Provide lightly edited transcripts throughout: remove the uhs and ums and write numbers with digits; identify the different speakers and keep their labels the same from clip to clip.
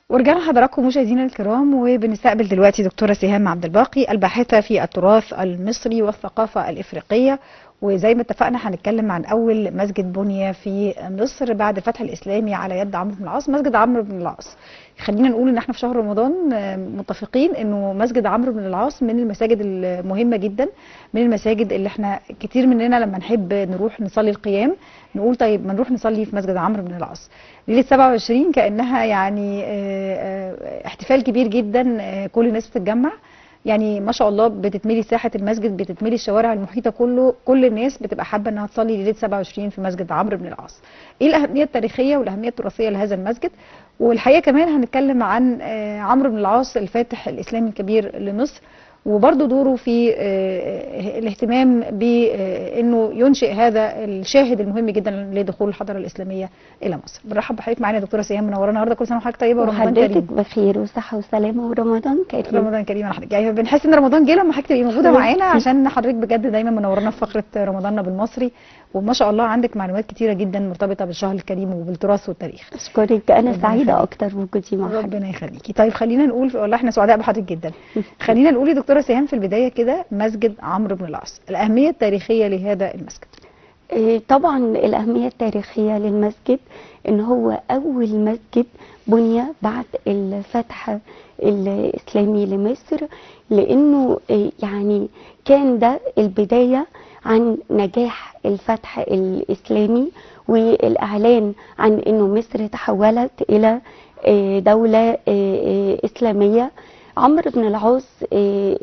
Speaker 1: ورجعنا حضراتكم مشاهدينا الكرام، وبنستقبل دلوقتي دكتورة سهام عبد الباقي الباحثة في التراث المصري والثقافة الإفريقية. وزي ما اتفقنا هنتكلم عن أول مسجد بني في مصر بعد الفتح الإسلامي على يد عمرو بن العاص، مسجد عمرو بن العاص. خلينا نقول ان احنا في شهر رمضان متفقين انه مسجد عمرو بن العاص من المساجد المهمة جدا، من المساجد اللي احنا كتير مننا لما نحب نروح نصلي القيام نقول طيب ما نروح نصلي في مسجد عمرو بن العاص. ليلة 27 كأنها يعني احتفال كبير جدا، كل الناس بتتجمع، يعني ما شاء الله بتتملي ساحة المسجد، بتتملي الشوارع المحيطة كله، كل الناس بتبقى حابة انها تصلي ليلة 27 في مسجد عمرو بن العاص. ايه الأهمية التاريخية والأهمية التراثية لهذا المسجد؟ والحقيقة كمان هنتكلم عن عمرو بن العاص الفاتح الإسلامي الكبير لمصر، وبرضه دوره في الاهتمام بانه ينشئ هذا الشاهد المهم جدا لدخول الحضاره الاسلاميه الى مصر. برحب بحضرتك معانا يا دكتوره سهام، منورانا النهارده، كل سنه وحضرتك طيبه ورمضان كريم.
Speaker 2: وحضرتك بخير وصحه وسلامه ورمضان كريم.
Speaker 1: رمضان كريم على حضرتك، يعني بنحس ان رمضان جه لما حضرتك تبقي موجوده معانا، عشان حضرتك بجد دايما منورانا في فقره رمضاننا بالمصري، وما شاء الله عندك معلومات كتيره جدا مرتبطه بالشهر الكريم وبالتراث والتاريخ.
Speaker 2: اشكرك، انا سعيده اكتر بوجودي معاك.
Speaker 1: ربنا يخليكي. طيب خلينا نقول، والله احنا سعداء بحضرتك جدا. خلينا نقول يا دكتوره سهام في البدايه كده، مسجد عمرو بن العاص، الاهميه التاريخيه لهذا المسجد.
Speaker 2: طبعا الأهمية التاريخية للمسجد إن هو أول مسجد بني بعد الفتح الإسلامي لمصر، لأنه يعني كان ده البداية عن نجاح الفتح الإسلامي والإعلان عن إنه مصر تحولت إلى دولة إسلامية. عمرو بن العاص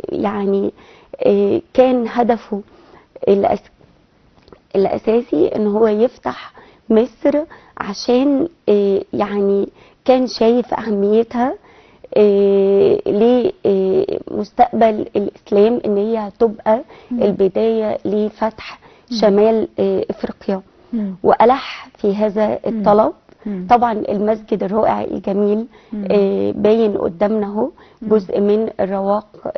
Speaker 2: يعني كان هدفه الأساسي إن هو يفتح مصر، عشان يعني كان شايف أهميتها لمستقبل الإسلام، إن هي هتبقى البداية لفتح شمال إفريقيا، وألح في هذا الطلب. طبعا المسجد الرائع الجميل باين قدامنا اهو جزء من الرواق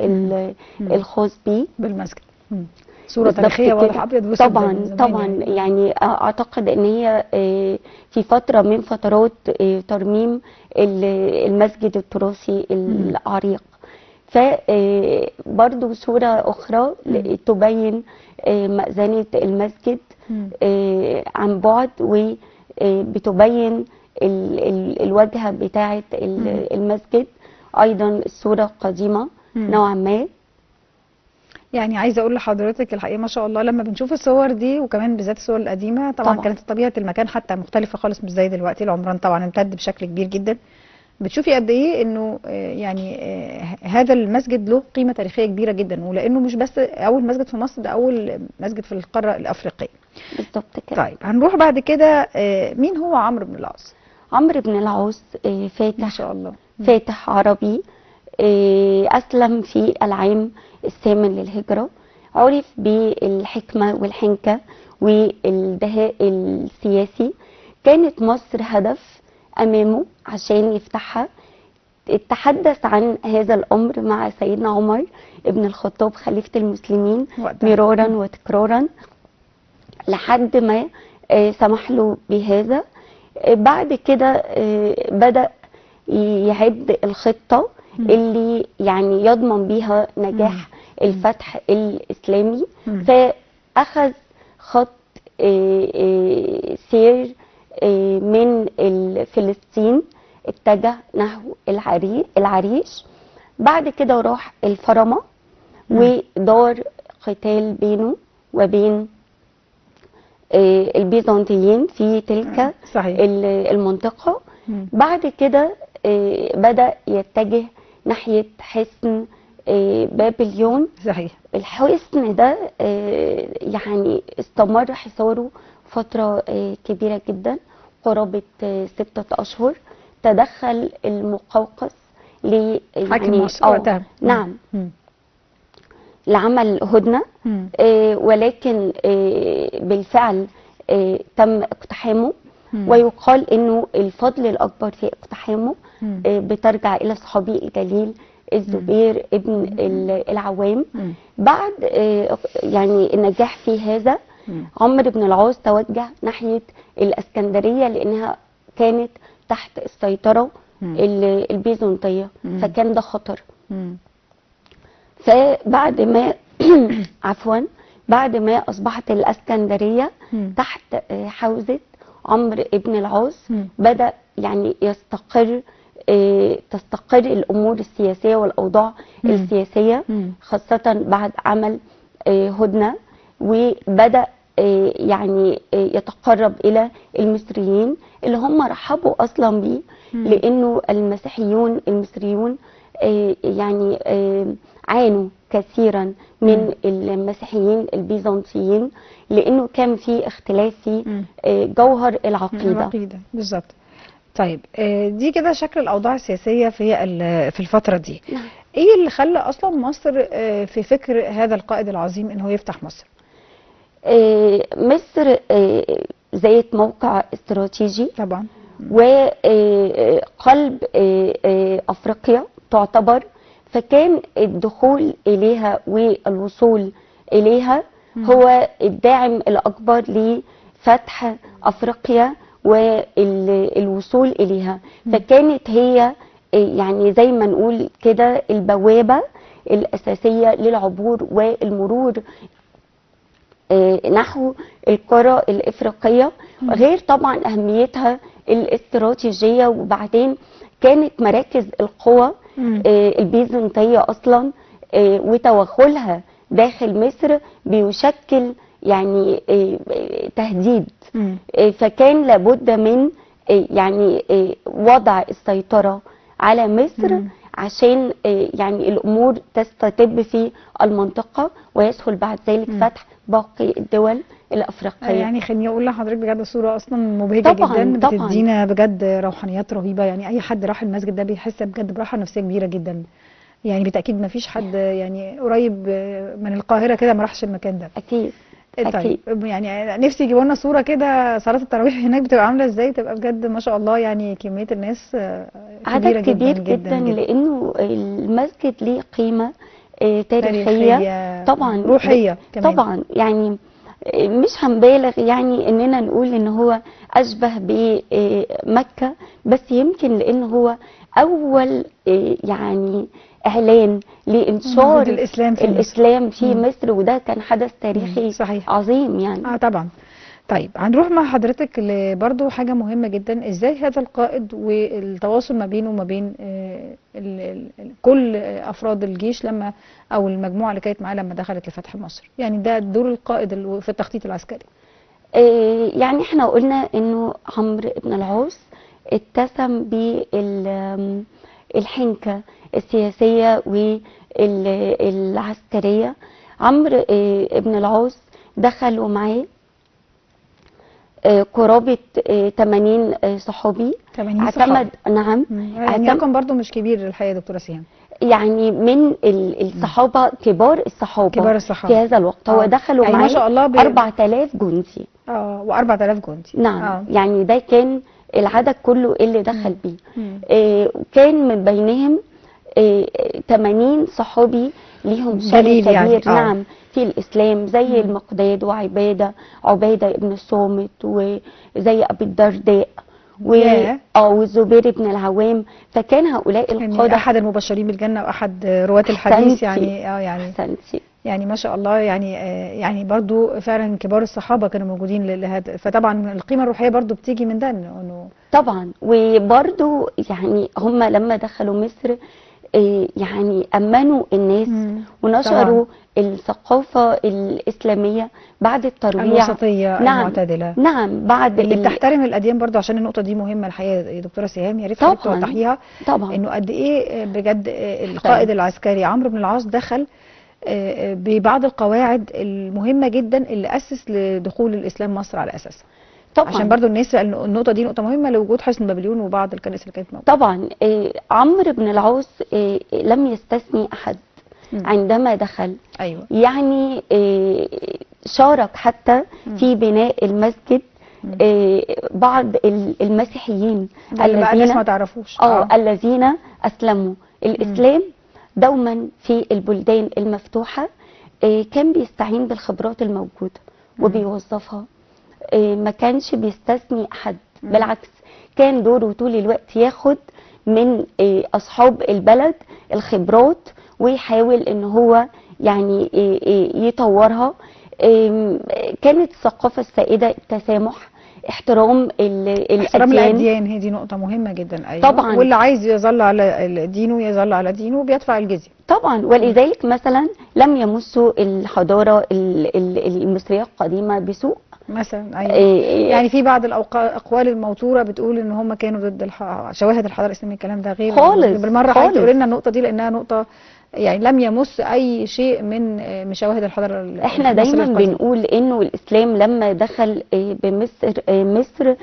Speaker 2: الخاص بيه
Speaker 1: بالمسجد، صورة تاريخية واضح أبيض وأسود.
Speaker 2: طبعا يعني أعتقد أن هي في فترة من فترات ترميم المسجد التراثي العريق. فبرضو صورة أخرى تبين مأذنة المسجد عن بعد، وبتبين الواجهة بتاعة المسجد، أيضا الصورة قديمة نوعا ما.
Speaker 1: يعني عايزه اقول لحضرتك الحقيقه ما شاء الله لما بنشوف الصور دي، وكمان بالذات الصور القديمه طبعا كانت طبيعه المكان حتى مختلفه خالص، مش زي دلوقتي، العمران طبعا امتد بشكل كبير جدا. بتشوفي قد ايه انه يعني هذا المسجد له قيمه تاريخيه كبيره جدا، ولانه مش بس اول مسجد في مصر، ده اول مسجد في القاره الافريقيه.
Speaker 2: بالظبط كده.
Speaker 1: طيب هنروح بعد كده، مين هو عمرو بن العاص؟
Speaker 2: عمرو بن العاص فاتح
Speaker 1: ما شاء الله،
Speaker 2: فاتح عربي، أسلم في العام الثامن للهجرة، عرف بالحكمة والحنكة والدهاء السياسي. كانت مصر هدف أمامه عشان يفتحها. تحدث عن هذا الأمر مع سيدنا عمر ابن الخطاب خليفة المسلمين مرارا وتكرارا، لحد ما سمح له بهذا. بعد كده بدأ يعد الخطة اللي يعني يضمن بيها نجاح الفتح الإسلامي. فأخذ خط سير من فلسطين، اتجه نحو العريش. بعد كده راح الفرمة، ودار قتال بينه وبين البيزنطيين في تلك المنطقة. بعد كده بدأ يتجه ناحية حصن بابليون.
Speaker 1: صحيح.
Speaker 2: الحصن ده يعني استمر حصاره فترة كبيرة جدا، قرابة 6 أشهر. تدخل المقوقس
Speaker 1: يعني
Speaker 2: نعم لعمل هدنة، ولكن بالفعل تم اقتحامه. ويقال انه الفضل الاكبر في اقتحامه بترجع الى صحابي الجليل الزبير ابن العوام. بعد يعني النجاح في هذا، عمرو بن العاص توجه ناحية الاسكندرية، لانها كانت تحت السيطرة البيزنطية، فكان ده خطر. فبعد ما عفوا بعد ما أصبحت الإسكندرية تحت حوزة عمرو بن العاص، بدأ يعني تستقر الأمور السياسية والأوضاع السياسية، خاصة بعد عمل هدنة، وبدأ يعني يتقرب إلى المصريين اللي هم رحبوا أصلا بيه، لأنه المصريون يعني عانوا كثيرا من المسيحيين البيزنطيين، لأنه كان في اختلاف في جوهر العقيدة.
Speaker 1: بالظبط. طيب دي كده شكل الأوضاع السياسية في الفترة دي. ايه اللي خلى اصلا مصر في فكر هذا القائد العظيم ان هو يفتح مصر؟
Speaker 2: مصر ذات موقع استراتيجي
Speaker 1: طبعا،
Speaker 2: وقلب افريقيا تعتبر، فكان الدخول اليها والوصول اليها هو الداعم الاكبر لفتح افريقيا والوصول اليها. فكانت هي يعني زي ما نقول كده البوابة الأساسية للعبور والمرور نحو القارة الإفريقية، غير طبعا أهميتها الاستراتيجية. وبعدين كانت مراكز القوى البيزنطية أصلا وتوغلها داخل مصر بيشكل يعني تهديد، فكان لابد من يعني وضع السيطرة على مصر عشان يعني الأمور تستتب في المنطقة ويسهل بعد ذلك فتح باقي الدول الأفريقية.
Speaker 1: يعني خليني أقول لحضرتك بجد صورة أصلا مبهجة جدا، بتدينا بجد روحانيات رهيبة. يعني أي حد راح المسجد ده بيحس بجد براحة نفسية كبيرة جدا. يعني بالتأكيد ما فيش حد يعني قريب من القاهرة كده ما راحش المكان ده.
Speaker 2: أكيد.
Speaker 1: طيب يعني نفسي يجيبوا لنا صوره كده صلاه التراويح هناك بتبقى عامله ازاي، تبقى بجد ما شاء الله يعني كميه الناس كبيره
Speaker 2: عدد كبير
Speaker 1: جدا,
Speaker 2: جدا, جدا لانه المسجد ليه قيمه تاريخيه طبعا،
Speaker 1: روحيه كمان
Speaker 2: طبعا. يعني مش هنبالغ يعني اننا نقول ان هو اشبه بمكه، بس يمكن لان هو اول يعني اعلان لانشار الاسلام في مصر، وده كان حدث تاريخي
Speaker 1: صحيح.
Speaker 2: عظيم يعني.
Speaker 1: طبعا. طيب هنروح مع حضرتك لبرضه حاجه مهمه جدا، ازاي هذا القائد والتواصل ما بينه وما بين كل افراد الجيش لما او المجموعه اللي كانت معاه لما دخلت لفتح مصر. يعني ده دور القائد في التخطيط العسكري.
Speaker 2: يعني احنا قلنا انه عمرو بن العاص اتسم بالحنكه السياسيه والعسكريه. عمرو بن العاص دخل ومعاه قرابة 80 صحابي.
Speaker 1: 80 صحابي.
Speaker 2: نعم.
Speaker 1: يعني رقم برضو مش كبير الحقيقة يا دكتورة سهام.
Speaker 2: يعني من الصحابة كبار الصحابة في هذا الوقت. هو دخلوا
Speaker 1: يعني
Speaker 2: معاه
Speaker 1: ما شاء الله
Speaker 2: 4000 جندي.
Speaker 1: و4000 جندي.
Speaker 2: نعم. يعني ده كان العدد كله اللي دخل بيه. كان من بينهم 80 صحابي ليهم شأن كبير يعني. نعم في الإسلام، زي المقداد عبيدة ابن الصامت، وزي أبي الدرداء والزبير بن العوام. فكان هؤلاء القادة
Speaker 1: يعني أحد المبشرين بالجنة وأحد رواة الحديث يعني ما شاء الله يعني برضو فعلا كبار الصحابة كانوا موجودين لهذا. فطبعا القيمة الروحية برضو بتيجي من ده انه
Speaker 2: طبعا. وبرضو يعني هم لما دخلوا مصر يعني أمنوا الناس ونشروا الثقافة الإسلامية بعد الترويع
Speaker 1: الوسطية المعتدلة.
Speaker 2: نعم بعد
Speaker 1: اللي بتحترم الأديان برضو، عشان النقطة دي مهمة الحقيقة يا دكتورة سهام، يا ريت توضحيها.
Speaker 2: طبعا
Speaker 1: إنه قد إيه بجد القائد العسكري عمرو بن العاص دخل ببعض القواعد المهمة جدا اللي أسس لدخول الإسلام مصر على أساسها. طبعا. عشان برضو الناس النقطة دي نقطة مهمة لوجود حصن بابليون وبعض الكنائس اللي كانت موجودة.
Speaker 2: طبعا عمرو بن العاص لم يستثني أحد عندما دخل.
Speaker 1: أيوة.
Speaker 2: يعني شارك حتى في بناء المسجد بعض المسيحيين
Speaker 1: الذين ما تعرفوش
Speaker 2: الذين أسلموا. الإسلام دوما في البلدان المفتوحة كان بيستعين بالخبرات الموجودة وبيوظفها، ما كانش بيستثني أحد، بالعكس كان دوره طول الوقت ياخد من اصحاب البلد الخبرات، ويحاول ان هو يعني يطورها. كانت الثقافه السائده التسامح، احترام
Speaker 1: الاديان. هي دي نقطه مهمه جدا. ايوه
Speaker 2: طبعا.
Speaker 1: واللي عايز يظل على دينه يظل على دينه وبيدفع الجزيه
Speaker 2: طبعا. ولذلك مثلا لم يمسوا الحضاره المصريه القديمه بسوء
Speaker 1: مثلا. ايوه يعني في بعض الاقوال الموتوره بتقول ان هم كانوا ضد شواهد الحضاره الاسلاميه. الكلام ده غير
Speaker 2: خالص
Speaker 1: بالمره.
Speaker 2: خالص.
Speaker 1: هتقول لنا النقطه دي لانها نقطه يعني لم يمس اي شيء من شواهد الحضاره.
Speaker 2: احنا دايما بنقول انه الاسلام لما دخل بمصر مصر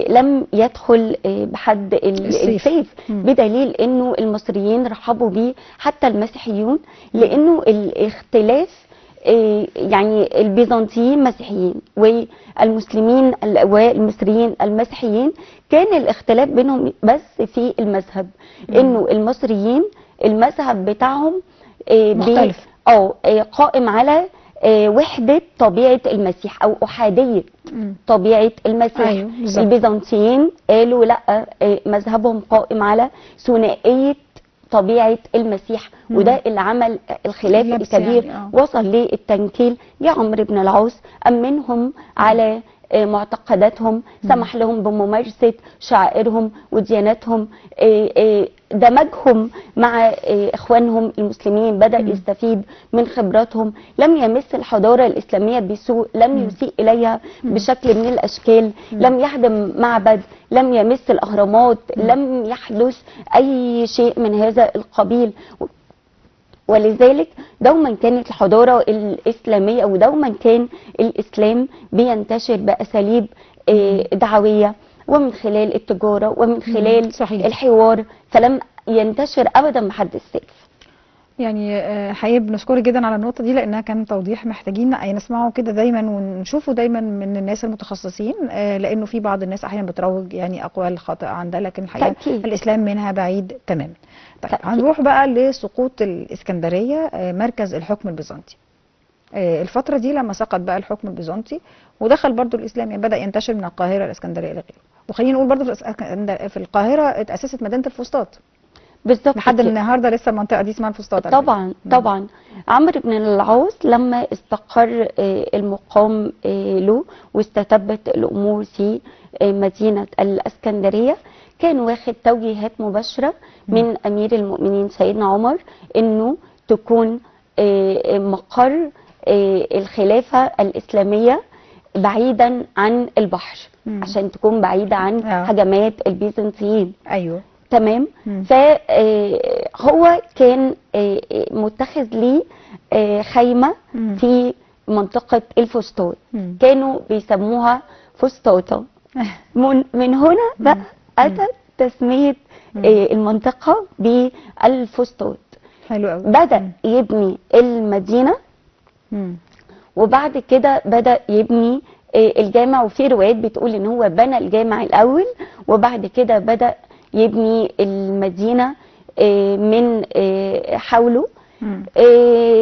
Speaker 2: لم يدخل بحد السيف، بدليل انه المصريين رحبوا بيه حتى المسيحيون، لانه الاختلاف يعني البيزنطيين مسيحيين والمسلمين والمصريين المسيحيين كان الاختلاف بينهم بس في المذهب، انه المصريين المذهب بتاعهم
Speaker 1: مختلف
Speaker 2: قائم على وحدة طبيعة المسيح أو أحادية طبيعة المسيح.
Speaker 1: أيوة
Speaker 2: البيزنطيين قالوا لا، مذهبهم قائم على ثنائية طبيعة المسيح، وده اللي عمل الخلاف الكبير يعني وصل للتنكيل. جه عمرو بن العاص أمنهم على معتقداتهم، سمح لهم بممارسة شعائرهم ودياناتهم، دمجهم مع اخوانهم المسلمين، بدأ يستفيد من خبراتهم. لم يمس الحضارة الإسلامية بسوء، لم يسيء إليها بشكل من الأشكال، لم يهدم معبد، لم يمس الأهرامات، لم يحدث أي شيء من هذا القبيل. ولذلك دوما كانت الحضارة الإسلامية أو دوما كان الإسلام بينتشر بأساليب دعوية، ومن خلال التجارة، ومن خلال الحوار، فلم ينتشر أبدا بحد السيف.
Speaker 1: يعني حقيقي بنشكرك جدا على النقطة دي لأنها كان توضيح محتاجين نسمعه كده دايما ونشوفه دايما من الناس المتخصصين، لأنه في بعض الناس أحيانا بتروج يعني أقوال خاطئة عن ده، لكن الحقيقة الإسلام منها بعيد تماما. طيب هنروح بقى لسقوط الإسكندرية مركز الحكم البيزنطي. الفترة دي لما سقط بقى الحكم البيزنطي ودخل برضو الإسلام، يعني بدأ ينتشر من القاهرة الإسكندرية إلى غيره. وخلينا نقول برضو في القاهرة اتأسست مدينة الفسطاط
Speaker 2: بالظبط
Speaker 1: لحد النهارده لسه المنطقه دي اسمها الفسطاط.
Speaker 2: طبعا طبعا. عمرو بن العاص لما استقر المقام له واستتبت الامور في مدينه الاسكندريه، كان واخد توجيهات مباشره من امير المؤمنين سيدنا عمر انه تكون مقر الخلافه الاسلاميه بعيدا عن البحر، عشان تكون بعيده عن هجمات البيزنطيين.
Speaker 1: ايوه
Speaker 2: تمام. فهو كان متخذ ليه خيمة في منطقة الفسطاط، كانوا بيسموها فسطاطة. من هنا بقى أتت تسمية المنطقة بالفسطاط.
Speaker 1: حلو قوي.
Speaker 2: بدأ يبني المدينة، وبعد كده بدأ يبني الجامع، وفي روايات بتقول ان هو بنى الجامع الأول وبعد كده بدأ يبني المدينة من حوله.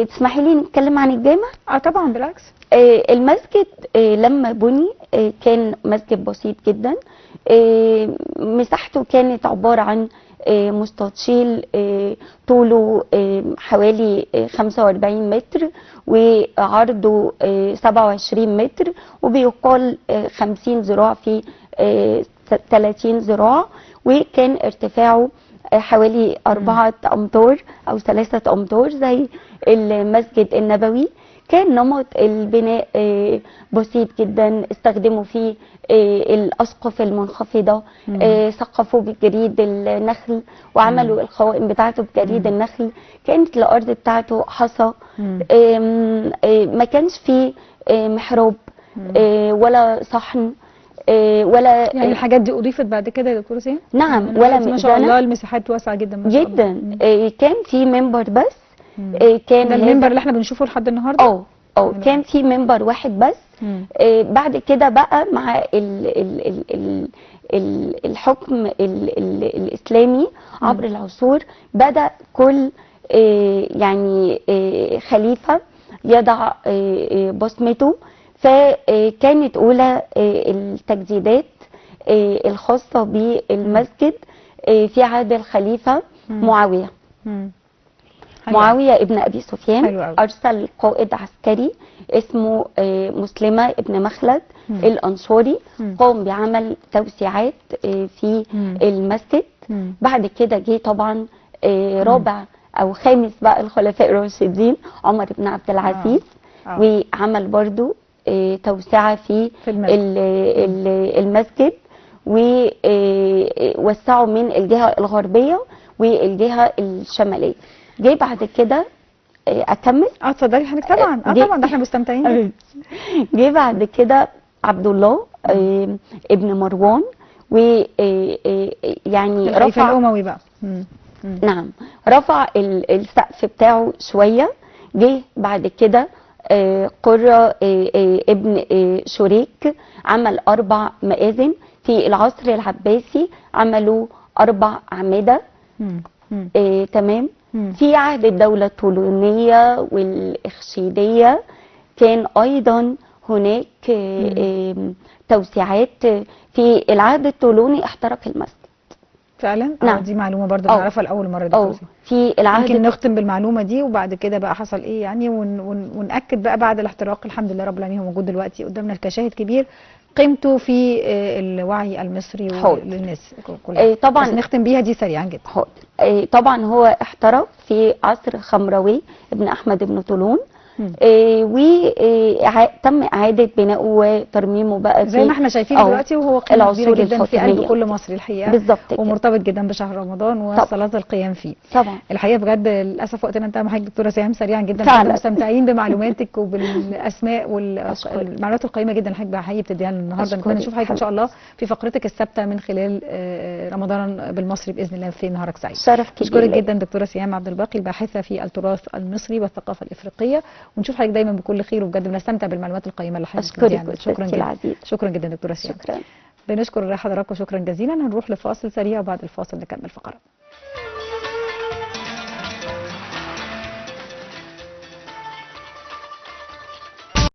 Speaker 2: تسمحي لي نتكلم عن الجامع؟
Speaker 1: طبعا بالعكس.
Speaker 2: المسجد لما بني كان مسجد بسيط جدا، مساحته كانت عبارة عن مستطيل طوله حوالي 45 متر وعرضه 27 متر، وبيقال 50 ذراع في 30 ذراع، وكان ارتفاعه حوالي 4 أمتار أو 3 أمتار زي المسجد النبوي. كان نمط البناء بسيط جدا، استخدموا فيه الأسقف المنخفضة، سقفوا بجريد النخل وعملوا القوائم بتاعته بجريد النخل. كانت الأرض بتاعته حصى، ما كانش فيه محراب ولا صحن ولا
Speaker 1: يعني الحاجات دي اضيفت بعد كده يا دكتوره سين؟
Speaker 2: نعم. ولا
Speaker 1: ما شاء الله المساحات واسعه جدا ما شاء
Speaker 2: جدا الله. كان في منبر بس، كان
Speaker 1: ده المنبر اللي احنا بنشوفه لحد النهارده.
Speaker 2: كان في منبر واحد بس. بعد كده بقى مع ال ال ال ال ال الحكم الاسلامي عبر العصور بدأ كل يعني خليفه يضع بصمته، فكانت أولى التجديدات الخاصة بالمسجد في عهد الخليفه معاويه. معاويه ابن ابي سفيان ارسل قائد عسكري اسمه مسلمه ابن مخلد الانصاري، قام بعمل توسيعات في المسجد. بعد كده جه طبعا رابع او خامس بقى الخلفاء الراشدين عمر بن عبد العزيز، وعمل برضو توسعه في المسجد، ووسعوا من الجهه الغربيه والجهه الشماليه. جه بعد كده اكمل.
Speaker 1: اتفضلي حضرتك. طبعا طبعا ده احنا مستمتعين.
Speaker 2: جه بعد كده عبد الله ابن مروان، ويعني
Speaker 1: رفع الاموي بقى.
Speaker 2: نعم، رفع السقف بتاعه شويه. جه بعد كده قرة ابن شريك عمل 4 مآذن. في العصر العباسي عملوا 4 أعمدة. تمام. في عهد الدولة الطولونية والإخشيدية كان أيضا هناك توسيعات. في العهد الطولوني احترق المسجد
Speaker 1: فعلا.
Speaker 2: نعم.
Speaker 1: دي معلومه برضو نعرفها لاول مره دكتور.
Speaker 2: في العهد
Speaker 1: ممكن نختم بالمعلومه دي وبعد كده بقى حصل ايه يعني، ونأكد بقى بعد الاحتراق. الحمد لله رب العالمين هو موجود دلوقتي قدامنا كشاهد كبير قيمته في الوعي المصري للناس كلها. طبعا بس نختم بيها دي سريعا جدا.
Speaker 2: طبعا هو احترق في عصر خمروي ابن احمد بن طولون، وتم اعاده بنائه وترميمه بقى
Speaker 1: زي ما احنا شايفين دلوقتي، وهو قيمه كبيره جدا في قلب كل مصري الحقيقه.
Speaker 2: بالظبط،
Speaker 1: ومرتبط جدا بشهر رمضان وصلاه القيام فيه.
Speaker 2: طبعا
Speaker 1: الحقيقه بجد للاسف وقتنا انتهى مع حضرتك دكتوره سهام. سريعا جدا كنا مستمتعين بمعلوماتك وبالاسماء والمعلومات القيمه جدا حضرتك حقيقي بتديها لنا النهارده. نتمنى نشوف حضرتك ان شاء الله في فقرتك الثابته من خلال رمضان بالمصري باذن الله. في نهارك سعيد.
Speaker 2: شرف كبير.
Speaker 1: اشكرك جدا دكتوره سهام عبد الباقي الباحثه في التراث المصري والثقافه الافريقيه، ونشوف حضرتك دايما بكل خير، وبجد بنستمتع بالمعلومات القيمه اللي حضرتك بتديها. شكرا جدا. شكرا جدا دكتوره سهام.
Speaker 2: شكرا.
Speaker 1: بنشكر حضراتكم شكرا جزيلا. هنروح لفاصل سريع وبعد الفاصل نكمل فقرات.